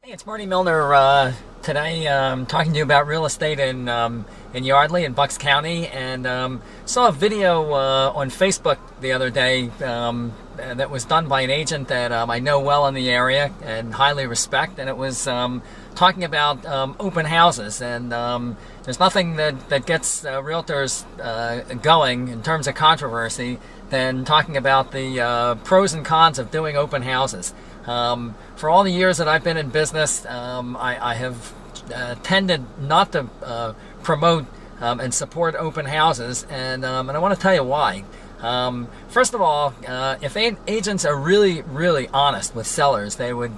Hey, it's Marty Milner. Today, I'm talking to you about real estate in Yardley in Bucks County, and saw a video on Facebook the other day that was done by an agent that I know well in the area and highly respect, and it was talking about open houses. And there's nothing that gets realtors going in terms of controversy than talking about the pros and cons of doing open houses. For all the years that I've been in business, I have tended not to promote and support open houses, and I want to tell you why. First of all, if agents are really honest with sellers, they would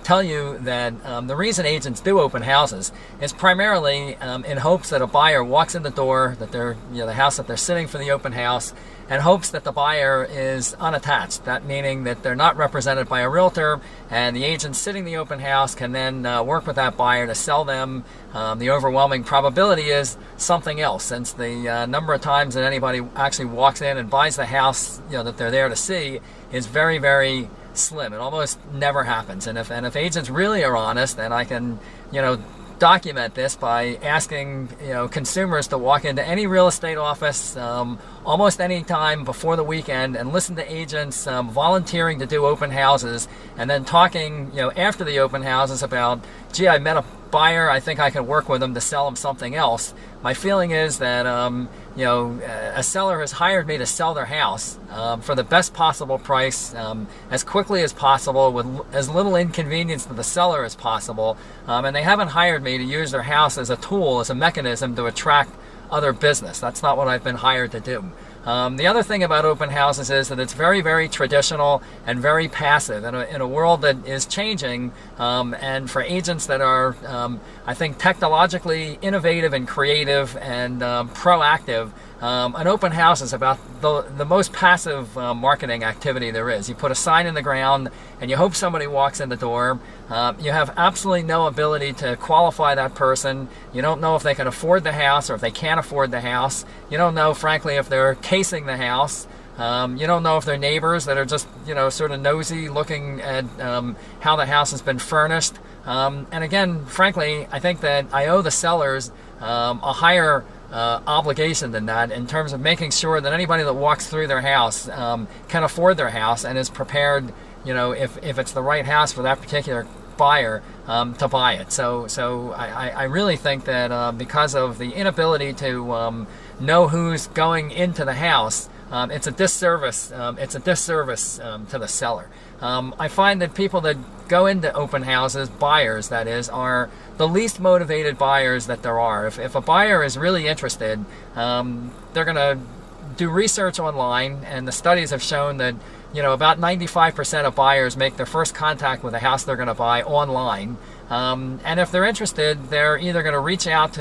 tell you that the reason agents do open houses is primarily in hopes that a buyer walks in the door, that they're the house that they're sitting for the open house, and hopes that the buyer is unattached. That meaning that they're not represented by a realtor, and the agent sitting the open house can then work with that buyer to sell them. The overwhelming probability is something else, since the number of times that anybody actually walks in and buys the house that they're there to see is very slim. It almost never happens. And if agents really are honest, and I can document this by asking consumers to walk into any real estate office almost any time before the weekend and listen to agents volunteering to do open houses, and then talking after the open houses about, gee, I met a buyer, I think I can work with them to sell them something else. My feeling is that a seller has hired me to sell their house for the best possible price, as quickly as possible, with as little inconvenience to the seller as possible, and they haven't hired me to use their house as a tool, as a mechanism to attract other business. That's not what I've been hired to do. The other thing about open houses is that it's very traditional and very passive in a world that is changing, and for agents that are I think technologically innovative and creative and proactive, an open house is about the most passive marketing activity there is. You put a sign in the ground and you hope somebody walks in the door. You have absolutely no ability to qualify that person. You don't know if they can afford the house or if they can't afford the house. You don't know, frankly, if they're casing the house. You don't know if they're neighbors that are just sort of nosy, looking at how the house has been furnished. And again, frankly, I think that I owe the sellers a higher obligation than that, in terms of making sure that anybody that walks through their house can afford their house and is prepared, if it's the right house for that particular buyer, to buy it. So I really think that because of the inability to know who's going into the house, it's a disservice. It's a disservice to the seller. I find that people that go into open houses, buyers that is, are the least motivated buyers that there are. If a buyer is really interested, they're going to do research online, and the studies have shown that about 95% of buyers make their first contact with a house they're going to buy online. And if they're interested, they're either going to reach out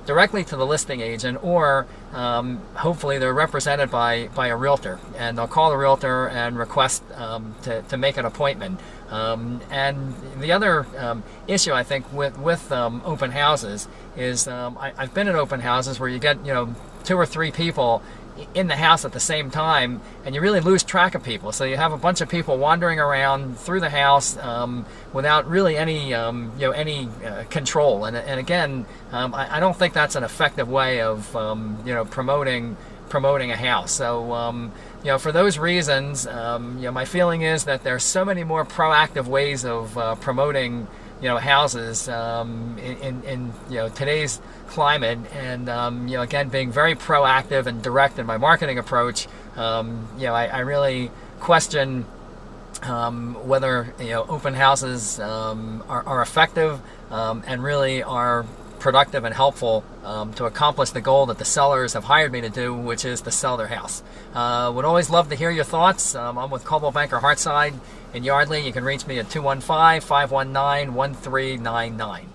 directly to the listing agent, or hopefully they're represented by a realtor, and they'll call the realtor and request to make an appointment. And the other issue, I think, with open houses is I've been in open houses where you get 2 or 3 people in the house at the same time, and you really lose track of people. So you have a bunch of people wandering around through the house without really any control. And again, I don't think that's an effective way of promoting a house. So for those reasons, my feeling is that there's so many more proactive ways of promoting houses in today's climate, and again, being very proactive and direct in my marketing approach. I really question whether open houses are effective and really are productive and helpful to accomplish the goal that the sellers have hired me to do, which is to sell their house. Would always love to hear your thoughts. I'm with Coldwell Banker Hartside in Yardley. You can reach me at 215-519-1399.